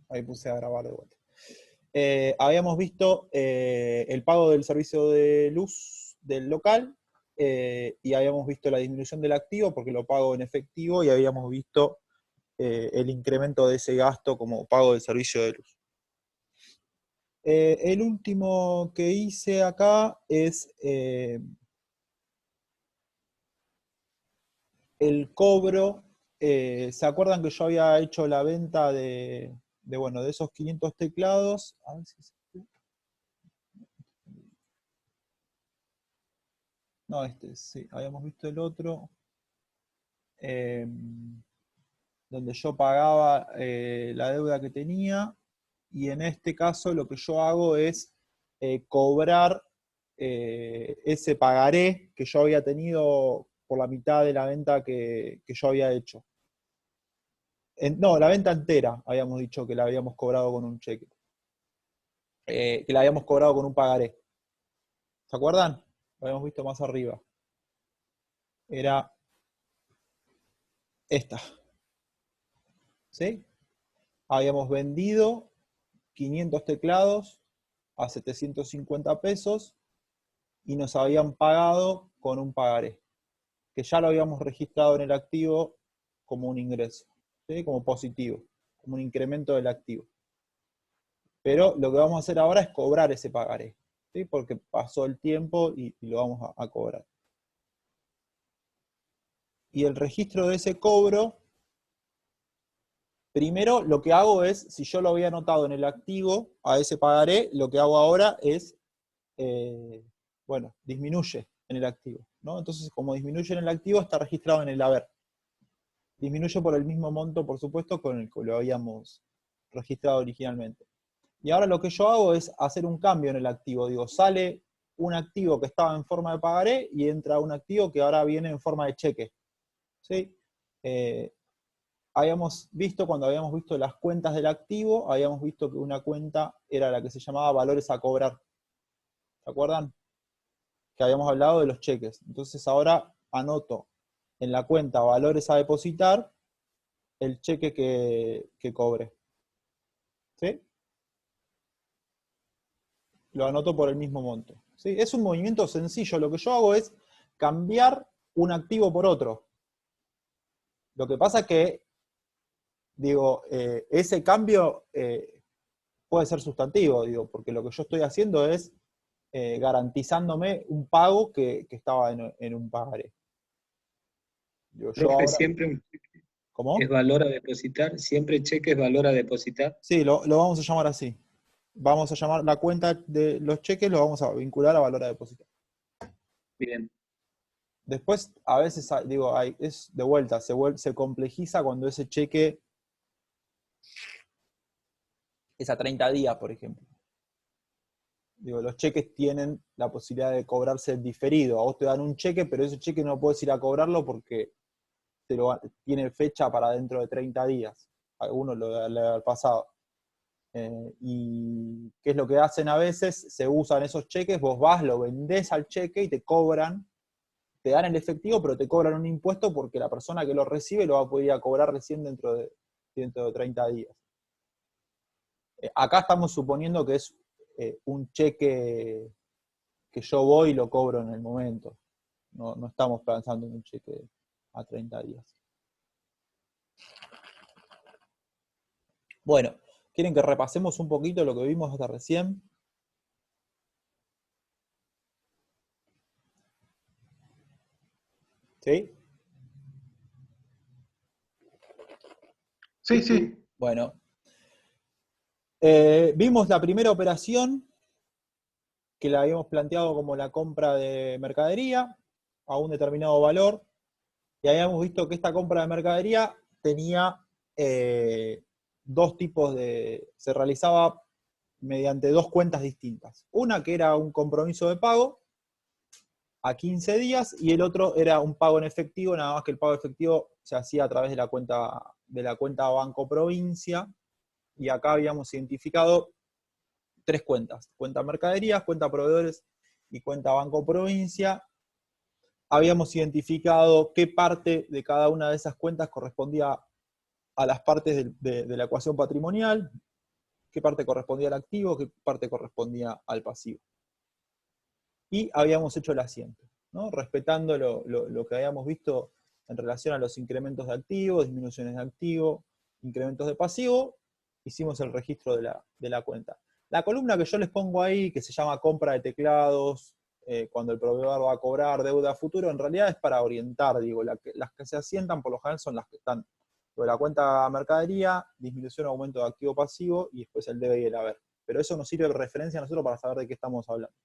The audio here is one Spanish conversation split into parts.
Ahí puse a grabar de vuelta. Habíamos visto el pago del servicio de luz del local, y habíamos visto la disminución del activo porque lo pago en efectivo, y habíamos visto el incremento de ese gasto como pago del servicio de luz. El último que hice acá es el cobro. ¿Se acuerdan que yo había hecho la venta bueno, de esos 500 teclados? A ver si no, sí, habíamos visto el otro, donde yo pagaba la deuda que tenía, y en este caso lo que yo hago es cobrar ese pagaré que yo había tenido por la mitad de la venta que yo había hecho. No, la venta entera habíamos dicho que la habíamos cobrado con un cheque, que la habíamos cobrado con un pagaré. ¿Se acuerdan? Lo habíamos visto más arriba. Era esta. ¿Sí? Habíamos vendido 500 teclados a 750 pesos y nos habían pagado con un pagaré, que ya lo habíamos registrado en el activo como un ingreso, ¿sí? Como positivo, como un incremento del activo. Pero lo que vamos a hacer ahora es cobrar ese pagaré, ¿sí? Porque pasó el tiempo y lo vamos a cobrar. Y el registro de ese cobro, primero lo que hago es, si yo lo había anotado en el activo a ese pagaré, lo que hago ahora es, bueno, disminuye en el activo, ¿no? Entonces, como disminuye en el activo, está registrado en el haber. Disminuye por el mismo monto, por supuesto, con el que lo habíamos registrado originalmente. Y ahora lo que yo hago es hacer un cambio en el activo. Digo, sale un activo que estaba en forma de pagaré y entra un activo que ahora viene en forma de cheque. ¿Sí? Habíamos visto, cuando habíamos visto las cuentas del activo, habíamos visto que una cuenta era la que se llamaba valores a cobrar. ¿Se acuerdan? Que habíamos hablado de los cheques. Entonces ahora anoto en la cuenta valores a depositar el cheque que cobre. ¿Sí? Lo anoto por el mismo monto. ¿Sí? Es un movimiento sencillo. Lo que yo hago es cambiar un activo por otro. Lo que pasa es que, digo, ese cambio puede ser sustantivo, digo, porque lo que yo estoy haciendo es garantizándome un pago que estaba en un pagaré. Digo, yo Profe, ahora, siempre un cheque es ¿cómo? valor a depositar, siempre cheque es valor a depositar. Sí, lo vamos a llamar así. Vamos a llamar la cuenta de los cheques, lo vamos a vincular a valor a depositar. Bien, Después, a veces, digo, es de vuelta, se complejiza cuando ese cheque es a 30 días, por ejemplo. Digo, los cheques tienen la posibilidad de cobrarse diferido. A vos te dan un cheque, pero ese cheque no puedes ir a cobrarlo porque tiene fecha para dentro de 30 días. Algunos lo debe haber pasado. Y qué es lo que hacen a veces, se usan esos cheques, vos vas, lo vendés al cheque y te cobran, te dan el efectivo, pero te cobran un impuesto porque la persona que lo recibe lo va a poder ir a cobrar recién dentro de 30 días. Acá estamos suponiendo que es un cheque que yo voy y lo cobro en el momento. No estamos pensando en un cheque a 30 días. Bueno, ¿quieren que repasemos un poquito lo que vimos hasta recién? ¿Sí? Sí, sí. Bueno, vimos la primera operación que la habíamos planteado como la compra de mercadería a un determinado valor, y habíamos visto que esta compra de mercadería tenía dos tipos se realizaba mediante dos cuentas distintas. Una que era un compromiso de pago a 15 días y el otro era un pago en efectivo, nada más que el pago efectivo se hacía a través de la cuenta Banco Provincia, y acá habíamos identificado tres cuentas: cuenta mercaderías, cuenta proveedores y cuenta Banco Provincia. Habíamos identificado qué parte de cada una de esas cuentas correspondía a las partes de la ecuación patrimonial, qué parte correspondía al activo, qué parte correspondía al pasivo. Y habíamos hecho el asiento, ¿no? Respetando lo que habíamos visto en relación a los incrementos de activo, disminuciones de activo, incrementos de pasivo, hicimos el registro de la cuenta. La columna que yo les pongo ahí, que se llama compra de teclados, cuando el proveedor va a cobrar deuda a futuro, en realidad es para orientar, digo, las que se asientan por lo general son las que están de la cuenta mercadería, disminución o aumento de activo pasivo, y después el debe y el haber. Pero eso nos sirve de referencia a nosotros para saber de qué estamos hablando.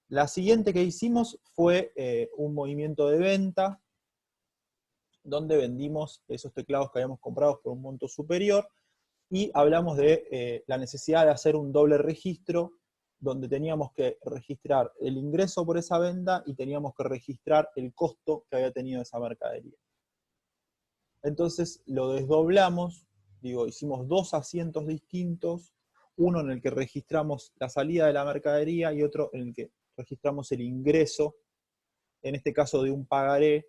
La siguiente que hicimos fue un movimiento de venta, donde vendimos esos teclados que habíamos comprado por un monto superior, y hablamos de la necesidad de hacer un doble registro, donde teníamos que registrar el ingreso por esa venta y teníamos que registrar el costo que había tenido esa mercadería. Entonces lo desdoblamos, digo, hicimos dos asientos distintos, uno en el que registramos la salida de la mercadería y otro en el que registramos el ingreso, en este caso de un pagaré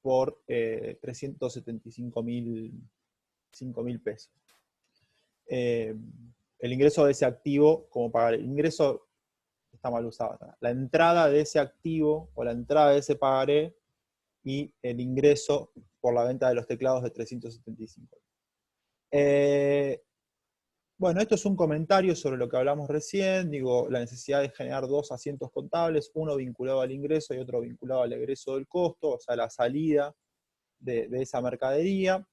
por 375.000 pesos. El ingreso de ese activo como pagaré. El ingreso está mal usado. La entrada de ese activo o la entrada de ese pagaré y el ingreso por la venta de los teclados de 375. Bueno, esto es un comentario sobre lo que hablamos recién, digo, la necesidad de generar dos asientos contables, uno vinculado al ingreso y otro vinculado al egreso del costo, o sea, la salida de esa mercadería.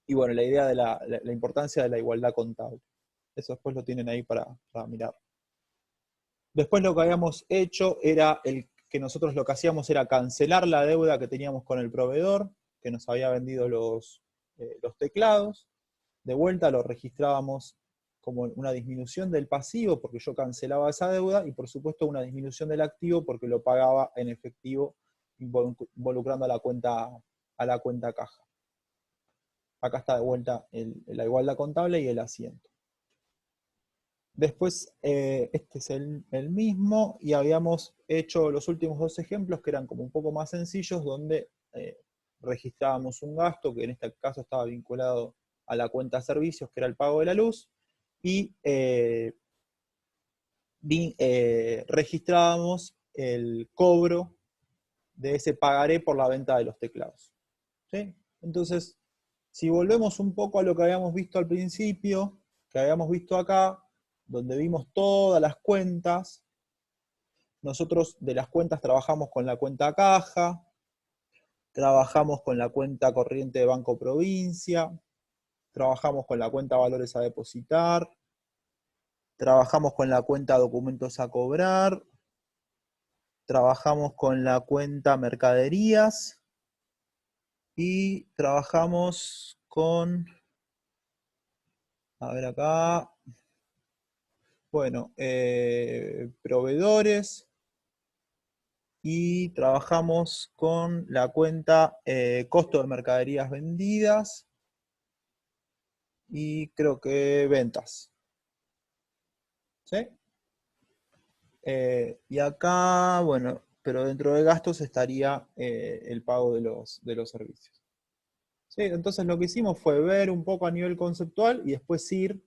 Y bueno, la idea de la importancia de la igualdad contable. Eso después lo tienen ahí para mirar. Después lo que habíamos hecho era que nosotros lo que hacíamos era cancelar la deuda que teníamos con el proveedor, que nos había vendido los teclados. De vuelta lo registrábamos como una disminución del pasivo porque yo cancelaba esa deuda y por supuesto una disminución del activo porque lo pagaba en efectivo involucrando a la cuenta caja. Acá está de vuelta la igualdad contable y el asiento. Después este es el mismo y habíamos hecho los últimos dos ejemplos que eran como un poco más sencillos donde registrábamos un gasto que en este caso estaba vinculado a la cuenta de servicios, que era el pago de la luz, y registrábamos el cobro de ese pagaré por la venta de los teclados. ¿Sí? Entonces, si volvemos un poco a lo que habíamos visto al principio, que habíamos visto acá, donde vimos todas las cuentas, nosotros de las cuentas trabajamos con la cuenta caja, trabajamos con la cuenta corriente de Banco Provincia, trabajamos con la cuenta valores a depositar, trabajamos con la cuenta documentos a cobrar, trabajamos con la cuenta mercaderías y trabajamos con, a ver acá, bueno, proveedores y trabajamos con la cuenta costo de mercaderías vendidas y creo que ventas. ¿Sí? Y acá, bueno, pero dentro de gastos estaría el pago de los servicios. ¿Sí? Entonces lo que hicimos fue ver un poco a nivel conceptual y después ir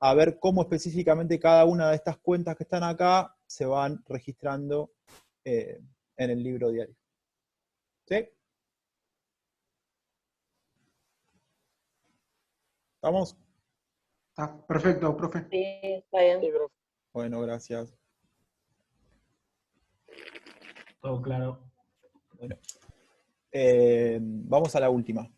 a ver cómo específicamente cada una de estas cuentas que están acá se van registrando en el libro diario. ¿Sí? ¿Estamos? Está perfecto, profe. Sí, está bien. Sí, profe. Bueno, gracias. Todo claro. Bueno, vamos a la última.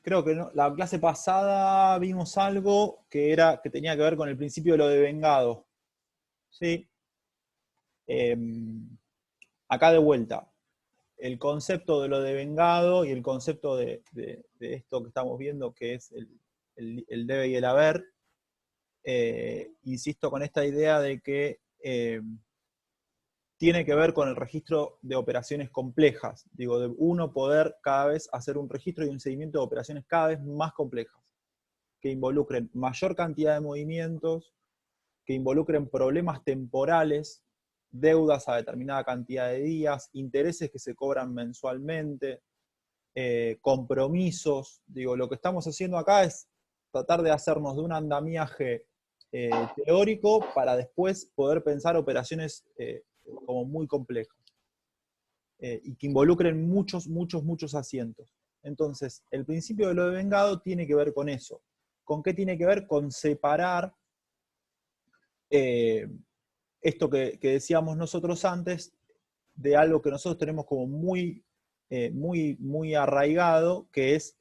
Creo que no, la clase pasada vimos algo que tenía que ver con el principio de lo devengado. ¿Sí? Acá de vuelta, el concepto de lo devengado y el concepto de esto que estamos viendo, que es el debe y el haber, insisto con esta idea de que tiene que ver con el registro de operaciones complejas. Digo, de uno poder cada vez hacer un registro y un seguimiento de operaciones cada vez más complejas, que involucren mayor cantidad de movimientos, que involucren problemas temporales, deudas a determinada cantidad de días, intereses que se cobran mensualmente, compromisos. Digo, lo que estamos haciendo acá es tratar de hacernos de un andamiaje teórico para después poder pensar operaciones como muy complejas y que involucren muchos asientos. Entonces, el principio de lo devengado tiene que ver con eso. ¿Con qué tiene que ver? Con separar esto que decíamos nosotros antes de algo que nosotros tenemos como muy arraigado, que es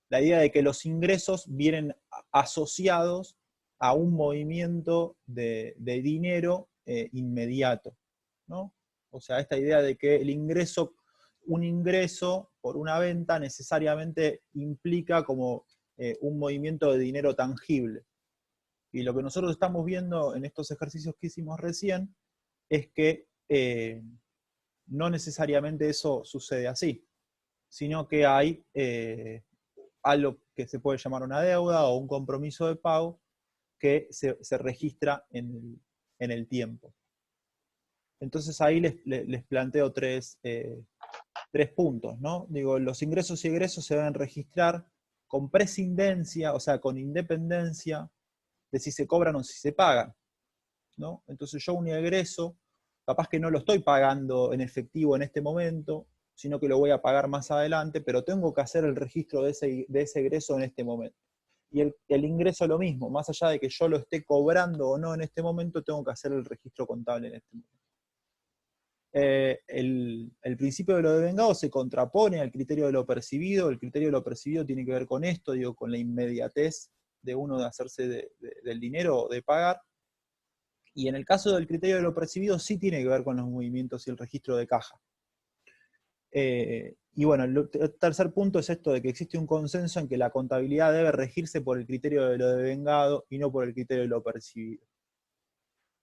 la idea de que los ingresos vienen asociados a un movimiento de dinero inmediato, ¿no? O sea, esta idea de que un ingreso por una venta necesariamente implica como un movimiento de dinero tangible. Y lo que nosotros estamos viendo en estos ejercicios que hicimos recién es que no necesariamente eso sucede así, sino que hay algo que se puede llamar una deuda o un compromiso de pago que se registra en el tiempo. Entonces ahí les planteo tres puntos, ¿no? Digo, los ingresos y egresos se deben registrar con prescindencia, o sea, con independencia de si se cobran o si se pagan, ¿no? Entonces yo un egreso, capaz que no lo estoy pagando en efectivo en este momento, sino que lo voy a pagar más adelante, pero tengo que hacer el registro de ese egreso en este momento. Y el ingreso lo mismo, más allá de que yo lo esté cobrando o no en este momento, tengo que hacer el registro contable en este momento. El principio de lo devengado se contrapone al criterio de lo percibido. El criterio de lo percibido tiene que ver con esto, digo, con la inmediatez de uno de hacerse del dinero, de pagar. Y en el caso del criterio de lo percibido sí tiene que ver con los movimientos y el registro de caja. Y bueno, el tercer punto es esto de que existe un consenso en que la contabilidad debe regirse por el criterio de lo devengado y no por el criterio de lo percibido.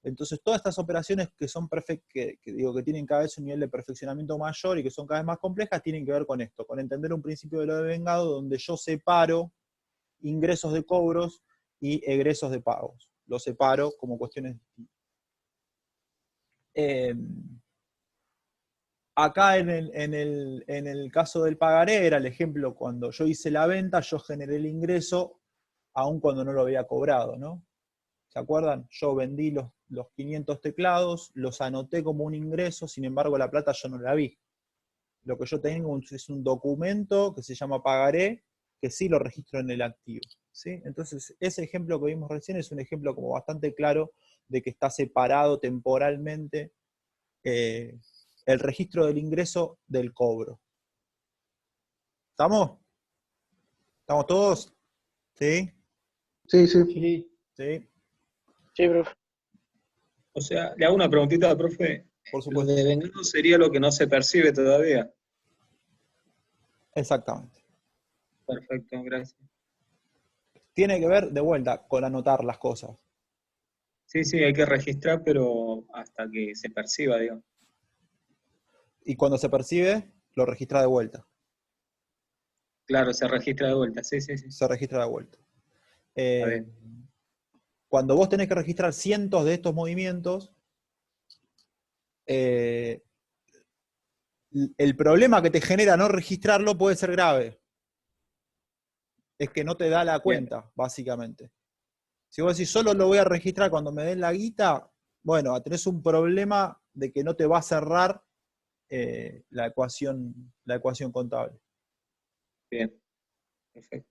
Entonces todas estas operaciones que son que tienen cada vez un nivel de perfeccionamiento mayor y que son cada vez más complejas, tienen que ver con esto, con entender un principio de lo devengado donde yo separo ingresos de cobros y egresos de pagos. Los separo como cuestiones distintas. Acá en el caso del pagaré era el ejemplo, cuando yo hice la venta, yo generé el ingreso aun cuando no lo había cobrado, ¿no? ¿Se acuerdan? Yo vendí los 500 teclados, los anoté como un ingreso, sin embargo la plata yo no la vi. Lo que yo tengo es un documento que se llama pagaré, que sí lo registro en el activo, ¿sí? Entonces ese ejemplo que vimos recién es un ejemplo como bastante claro de que está separado temporalmente el registro del ingreso del cobro. ¿Estamos? ¿Estamos todos? ¿Sí? Sí, sí. ¿Sí? Sí, profe. O sea, le hago una preguntita, profe. Por Lo supuesto. de devengado sería lo que no se percibe todavía. Exactamente. Perfecto, gracias. Tiene que ver, de vuelta, con anotar las cosas. Sí, sí, hay que registrar, pero hasta que se perciba, digamos. Y cuando se percibe, lo registra de vuelta. Claro, se registra de vuelta, sí. Se registra de vuelta. Está bien. Cuando vos tenés que registrar cientos de estos movimientos, el problema que te genera no registrarlo puede ser grave. Es que no te da la cuenta, básicamente. Si vos decís, solo lo voy a registrar cuando me den la guita, bueno, tenés un problema de que no te va a cerrar la ecuación contable. Bien, perfecto.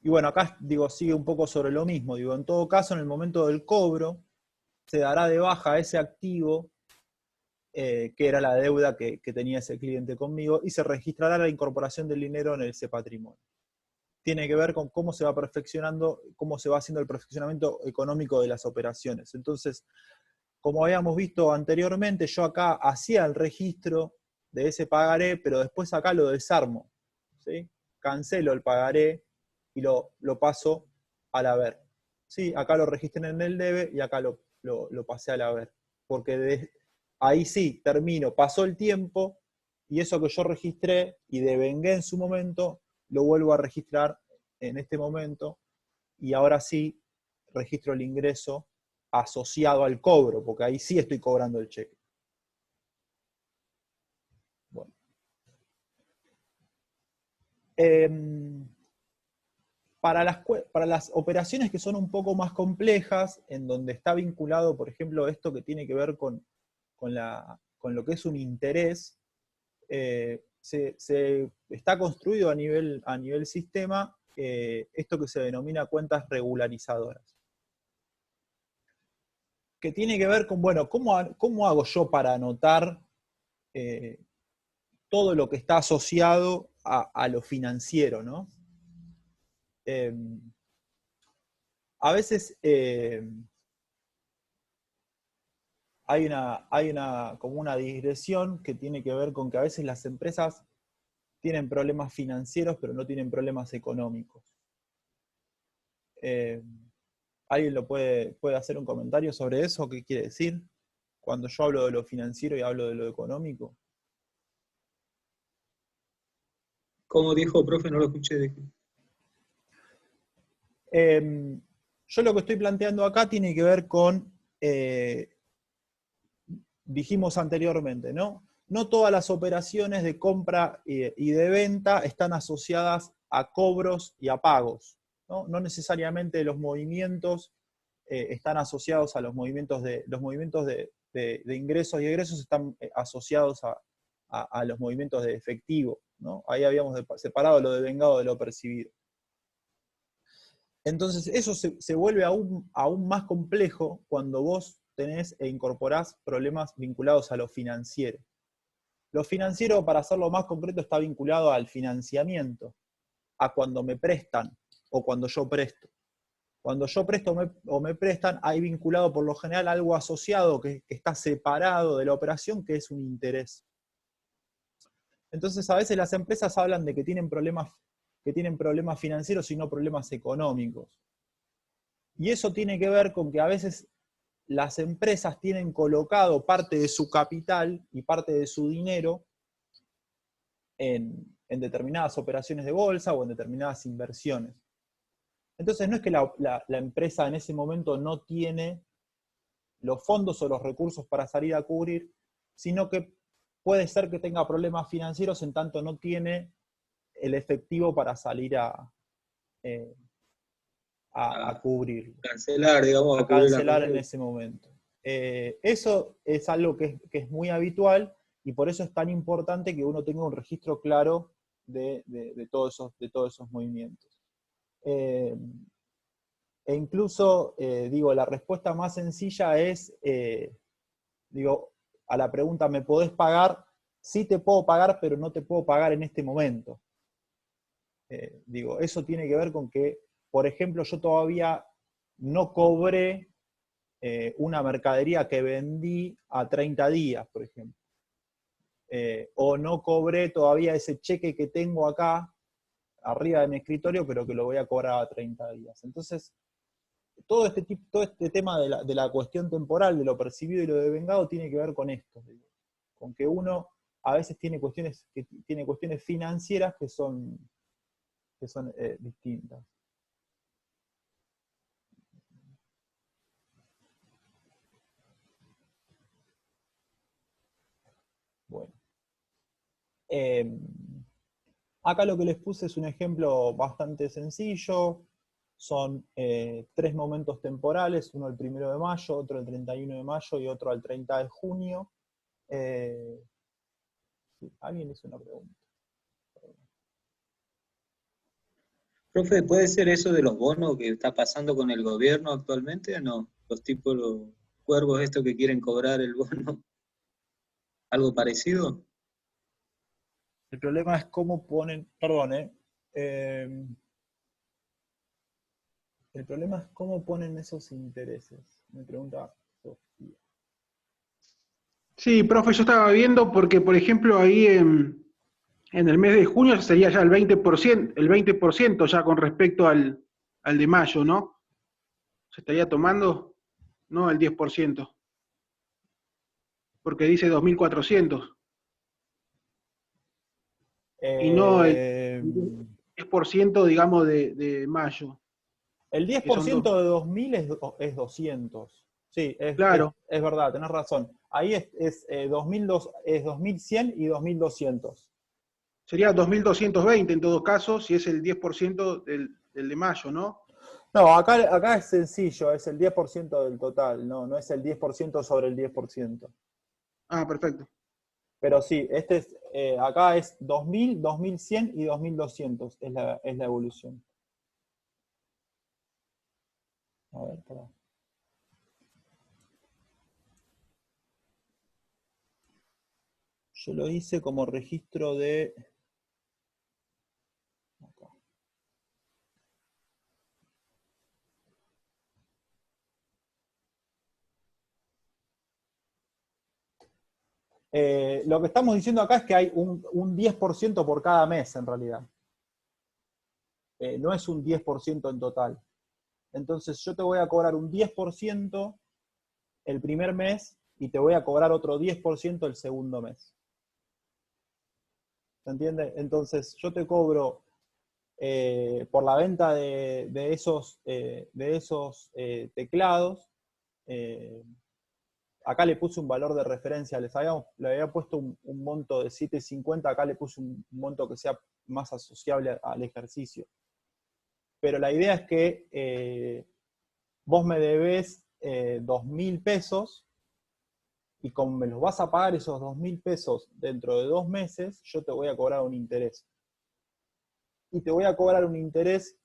Y bueno, acá sigue un poco sobre lo mismo. En todo caso, en el momento del cobro, se dará de baja ese activo, que era la deuda que tenía ese cliente conmigo, y se registrará la incorporación del dinero en ese patrimonio. Tiene que ver con cómo se va perfeccionando, cómo se va haciendo el perfeccionamiento económico de las operaciones. Entonces, como habíamos visto anteriormente, yo acá hacía el registro de ese pagaré, pero después acá lo desarmo. ¿sí? Cancelo el pagaré y lo paso al haber. ¿Sí? Acá lo registré en el debe y acá lo pasé al haber. Porque ahí sí, termino, pasó el tiempo y eso que yo registré y devengué en su momento, lo vuelvo a registrar en este momento y ahora sí registro el ingreso asociado al cobro, porque ahí sí estoy cobrando el cheque. Bueno. Para las operaciones que son un poco más complejas, en donde está vinculado, por ejemplo, esto que tiene que ver con lo que es un interés, se está construido a nivel sistema esto que se denomina cuentas regularizadoras. Que tiene que ver con, bueno, ¿cómo hago yo para anotar todo lo que está asociado a lo financiero, ¿no? A veces hay como una digresión que tiene que ver con que a veces las empresas tienen problemas financieros, pero no tienen problemas económicos. ¿Alguien puede hacer un comentario sobre eso? ¿Qué quiere decir cuando yo hablo de lo financiero y hablo de lo económico? ¿Cómo dijo, profe? No lo escuché. Yo lo que estoy planteando acá tiene que ver con, dijimos anteriormente, ¿no? No todas las operaciones de compra y de venta están asociadas a cobros y a pagos, ¿no? No necesariamente los movimientos están asociados a los movimientos de ingresos y egresos están asociados a los movimientos de efectivo, ¿no? Ahí habíamos separado lo devengado de lo percibido. Entonces eso se vuelve aún más complejo cuando vos tenés e incorporás problemas vinculados a lo financiero. Lo financiero, para hacerlo más concreto, está vinculado al financiamiento, a cuando me prestan o cuando yo presto. Cuando yo presto o me prestan, hay vinculado por lo general algo asociado que está separado de la operación, que es un interés. Entonces a veces las empresas hablan de que tienen problemas financieros y no problemas económicos. Y eso tiene que ver con que a veces las empresas tienen colocado parte de su capital y parte de su dinero en determinadas operaciones de bolsa o en determinadas inversiones. Entonces no es que la empresa en ese momento no tiene los fondos o los recursos para salir a cubrir, sino que puede ser que tenga problemas financieros en tanto no tiene el efectivo para salir a cubrirlo. Cancelar, digamos, A cancelar en ese momento. Eso es algo que es muy habitual y por eso es tan importante que uno tenga un registro claro de todos esos movimientos. E incluso, la respuesta más sencilla es, a la pregunta, ¿me podés pagar? Sí te puedo pagar, pero no te puedo pagar en este momento. Eso tiene que ver con que, por ejemplo, yo todavía no cobré una mercadería que vendí a 30 días, por ejemplo. O no cobré todavía ese cheque que tengo acá, arriba de mi escritorio, pero que lo voy a cobrar a 30 días. Entonces, todo este tema de la cuestión temporal, de lo percibido y lo devengado, tiene que ver con esto, con que uno a veces tiene cuestiones financieras que son distintas. Bueno. Acá lo que les puse es un ejemplo bastante sencillo. Son 3 momentos temporales, uno el 1 de mayo, otro el 31 de mayo y otro al 30 de junio. Sí, alguien hizo una pregunta. Profe, ¿puede ser eso de los bonos que está pasando con el gobierno actualmente o no? Los cuervos estos que quieren cobrar el bono. ¿Algo parecido? El problema es cómo ponen, el problema es cómo ponen esos intereses. Me pregunta Sofía. Sí, profe, yo estaba viendo porque, por ejemplo, ahí En el mes de junio sería ya el 20% ya con respecto al de mayo, ¿no? Se estaría tomando, no el 10%, porque dice 2.400, y no el Eh, 10%, digamos, de mayo, el que son 10% de 2000 es 200. Sí, claro, es verdad, tenés razón. Ahí es 2100 y 2200. sería 2.220 en todo caso, si es el 10% del de mayo, ¿no? No, acá es sencillo, es el 10% del total, no es el 10% sobre el 10%. Ah, perfecto. Pero sí, acá es 2000, 2100 y 2200 es la evolución. A ver, pará. Yo lo hice como registro de... Acá. Lo que estamos diciendo acá es que hay un 10% por cada mes, en realidad. No es un 10% en total. Entonces yo te voy a cobrar un 10% el primer mes y te voy a cobrar otro 10% el segundo mes. ¿Se entiende? Entonces yo te cobro por la venta de esos teclados. Acá le puse un valor de referencia, le había puesto un monto de 7.50, acá le puse un monto que sea más asociable al ejercicio. Pero la idea es que vos me debés 2.000 pesos, y como me los vas a pagar esos 2.000 pesos dentro de 2 meses, yo te voy a cobrar un interés. Y te voy a cobrar un interés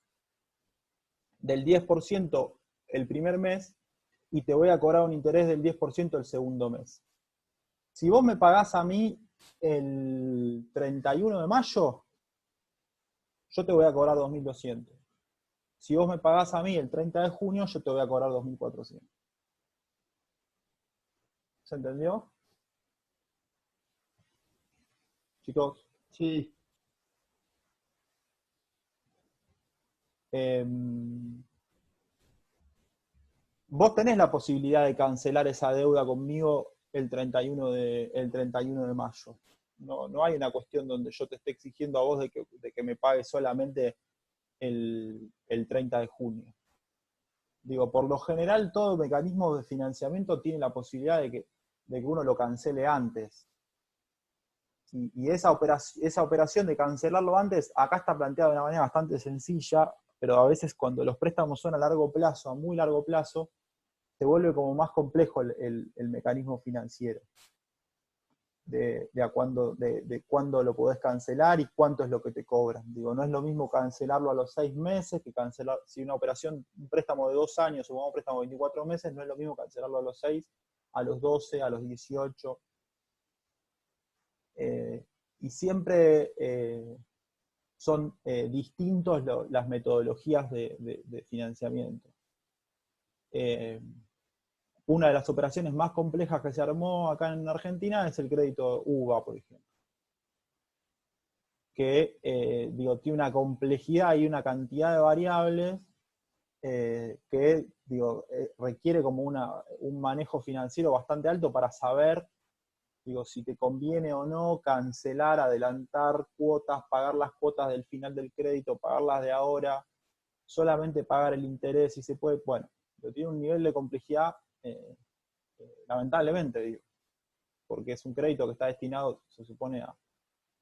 del 10% el primer mes, y te voy a cobrar un interés del 10% el segundo mes. Si vos me pagás a mí el 31 de mayo, yo te voy a cobrar 2.200. Si vos me pagás a mí el 30 de junio, yo te voy a cobrar 2.400. ¿Se entendió? Chicos. Sí. Vos tenés la posibilidad de cancelar esa deuda conmigo el 31 de mayo. No hay una cuestión donde yo te esté exigiendo a vos de que me pagues solamente el 30 de junio. Digo, por lo general, todo mecanismo de financiamiento tiene la posibilidad de que uno lo cancele antes. Y esa operación de cancelarlo antes, acá está planteada de una manera bastante sencilla, pero a veces cuando los préstamos son a largo plazo, a muy largo plazo, se vuelve como más complejo el mecanismo financiero de cuándo lo podés cancelar y cuánto es lo que te cobran. Digo, no es lo mismo cancelarlo a los 6 meses que cancelar, si una operación, un préstamo de 2 años o un préstamo de 24 meses, no es lo mismo cancelarlo a los 6, a los 12, a los 18. Y siempre son distintos las metodologías de financiamiento. Una de las operaciones más complejas que se armó acá en Argentina es el crédito UVA, por ejemplo. Que tiene una complejidad y una cantidad de variables que requiere como un manejo financiero bastante alto para saber si te conviene o no cancelar, adelantar cuotas, pagar las cuotas del final del crédito, pagarlas de ahora, solamente pagar el interés, si se puede. Bueno, tiene un nivel de complejidad lamentablemente, porque es un crédito que está destinado, se supone,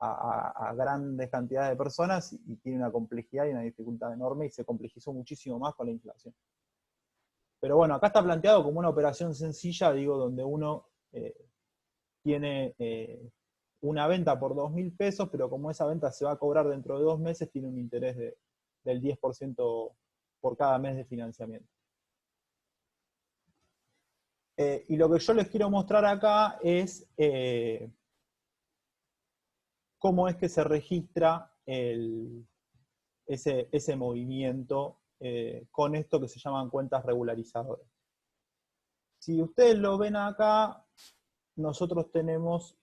a grandes cantidades de personas y tiene una complejidad y una dificultad enorme y se complejizó muchísimo más con la inflación. Pero bueno, acá está planteado como una operación sencilla, donde uno tiene una venta por 2.000 pesos, pero como esa venta se va a cobrar dentro de 2 meses, tiene un interés del 10% por cada mes de financiamiento. Y lo que yo les quiero mostrar acá es cómo es que se registra ese movimiento con esto que se llaman cuentas regularizadoras. Si ustedes lo ven acá, nosotros tenemos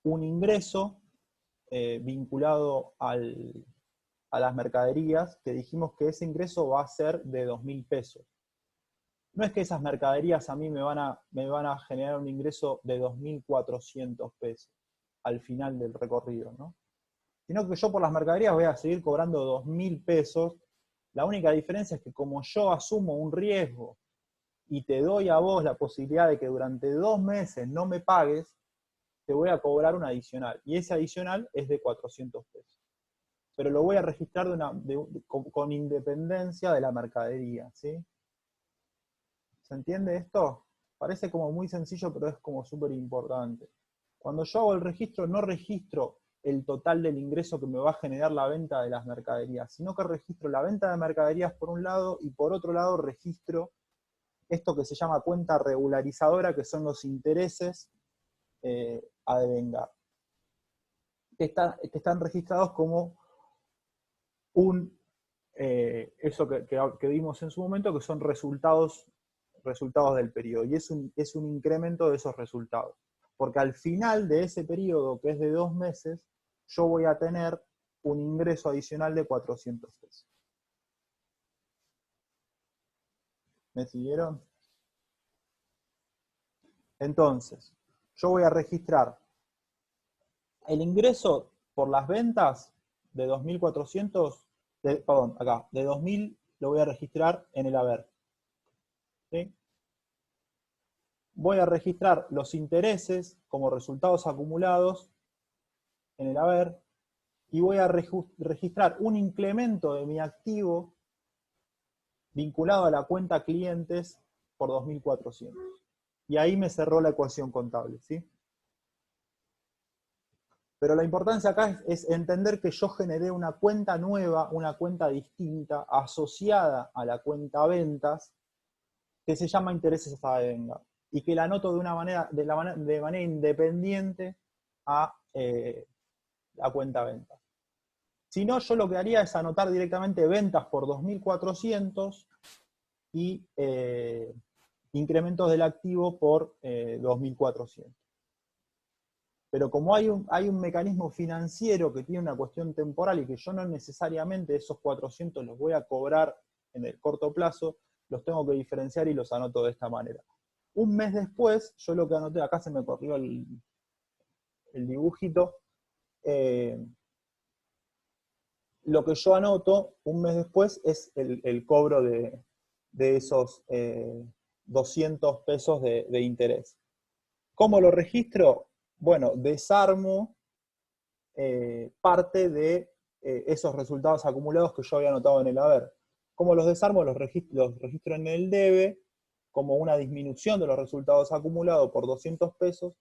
un ingreso vinculado a las mercaderías, que dijimos que ese ingreso va a ser de 2.000 pesos. No es que esas mercaderías a mí me van a generar un ingreso de 2.400 pesos al final del recorrido, ¿no? Sino que yo por las mercaderías voy a seguir cobrando 2.000 pesos. La única diferencia es que como yo asumo un riesgo y te doy a vos la posibilidad de que durante 2 meses no me pagues, te voy a cobrar un adicional. Y ese adicional es de 400 pesos. Pero lo voy a registrar con independencia de la mercadería, ¿sí? ¿Se entiende esto? Parece como muy sencillo, pero es como súper importante. Cuando yo hago el registro, no registro el total del ingreso que me va a generar la venta de las mercaderías, sino que registro la venta de mercaderías por un lado, y por otro lado registro esto que se llama cuenta regularizadora, que son los intereses a devengar, que están registrados como eso que vimos en su momento, que son resultados del periodo, y es un incremento de esos resultados. Porque al final de ese periodo, que es de 2 meses, yo voy a tener un ingreso adicional de 400 pesos. ¿Me siguieron? Entonces, yo voy a registrar el ingreso por las ventas de 2.400, perdón, acá, de 2.000 lo voy a registrar en el haber. ¿Sí? Voy a registrar los intereses como resultados acumulados en el haber, y voy a registrar un incremento de mi activo vinculado a la cuenta clientes por 2.400. Y ahí me cerró la ecuación contable, ¿sí? Pero la importancia acá es entender que yo generé una cuenta nueva, una cuenta distinta, asociada a la cuenta ventas, que se llama intereses a devengar, y que la anoto de manera independiente a la cuenta ventas. Si no, yo lo que haría es anotar directamente ventas por 2.400 y incrementos del activo por 2.400. Pero como hay un mecanismo financiero que tiene una cuestión temporal y que yo no necesariamente esos 400 los voy a cobrar en el corto plazo, los tengo que diferenciar y los anoto de esta manera. Un mes después, yo lo que anoté, acá se me corrió el dibujito, lo que yo anoto un mes después es el cobro de esos 200 pesos de interés. ¿Cómo lo registro? Bueno, desarmo parte de esos resultados acumulados que yo había anotado en el haber. ¿Cómo los desarmo? Los registro en el debe como una disminución de los resultados acumulados por 200 pesos,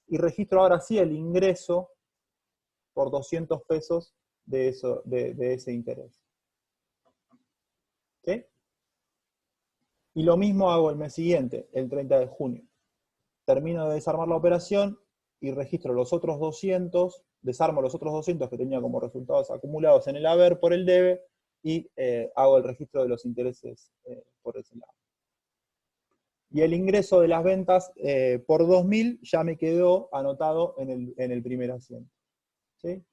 y registro ahora sí el ingreso por 200 pesos de ese interés. ¿Sí? Y lo mismo hago el mes siguiente, el 30 de junio. Termino de desarmar la operación y registro los otros 200, desarmo los otros 200 que tenía como resultados acumulados en el haber por el debe, y hago el registro de los intereses por ese lado. Y el ingreso de las ventas por 2.000 ya me quedó anotado en el primer asiento. ¿Sí?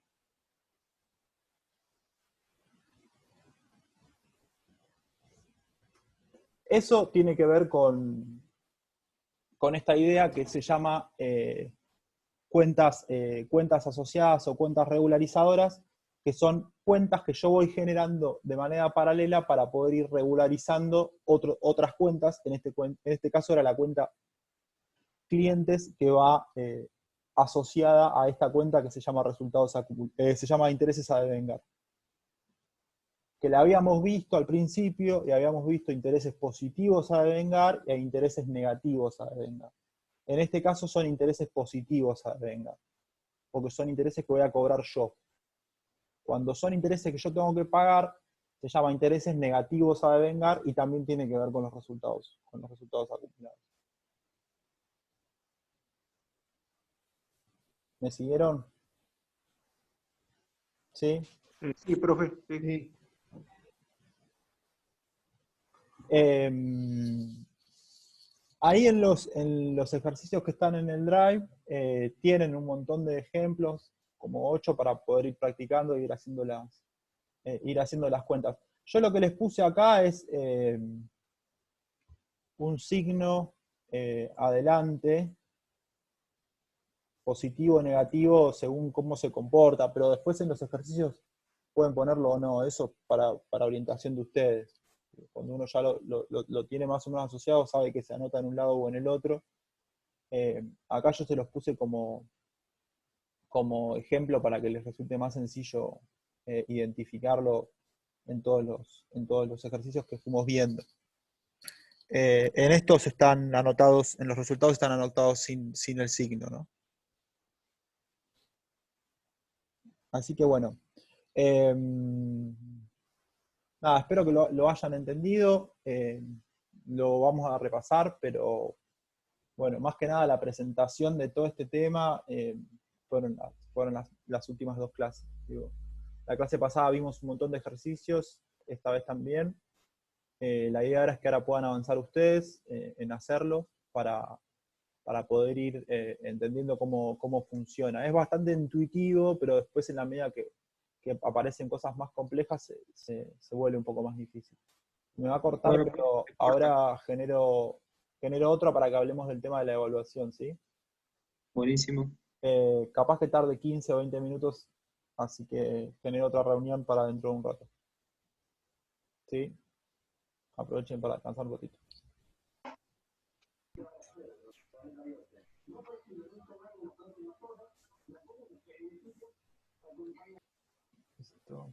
Eso tiene que ver con esta idea que se llama cuentas asociadas o cuentas regularizadoras, que son cuentas que yo voy generando de manera paralela para poder ir regularizando otras cuentas. En este caso era la cuenta clientes, que va asociada a esta cuenta que se llama se llama intereses a devengar. Que la habíamos visto al principio, y habíamos visto intereses positivos a devengar e intereses negativos a devengar. En este caso son intereses positivos a devengar, porque son intereses que voy a cobrar yo. Cuando son intereses que yo tengo que pagar, se llama intereses negativos a devengar, y también tiene que ver con los resultados acumulados. ¿Me siguieron? ¿Sí? Sí, profe. Sí. Ahí en los ejercicios que están en el Drive, tienen un montón de ejemplos, como 8 para poder ir practicando e ir haciendo las cuentas. Yo lo que les puse acá es un signo adelante, positivo o negativo, según cómo se comporta, pero después en los ejercicios pueden ponerlo o no, eso para orientación de ustedes. Cuando uno ya lo tiene más o menos asociado, sabe que se anota en un lado o en el otro. Acá yo se los puse como ejemplo para que les resulte más sencillo identificarlo en todos los ejercicios que fuimos viendo. En estos están anotados, en los resultados están anotados sin el signo, ¿no? Así que bueno. Nada, espero que lo hayan entendido. Lo vamos a repasar, pero bueno, más que nada la presentación de todo este tema fueron las últimas 2 clases. Digo, la clase pasada vimos un montón de ejercicios, esta vez también. La idea ahora es que ahora puedan avanzar ustedes en hacerlo para poder ir entendiendo cómo funciona. Es bastante intuitivo, pero después en la medida que aparecen cosas más complejas se vuelve un poco más difícil. Me va a cortar, Bueno, pero ahora genero otro para que hablemos del tema de la evaluación, ¿sí? buenísimo. Capaz que tarde 15 o 20 minutos, así que genero otra reunión para dentro de un rato. ¿Sí? Aprovechen para descansar un ratito. Listo.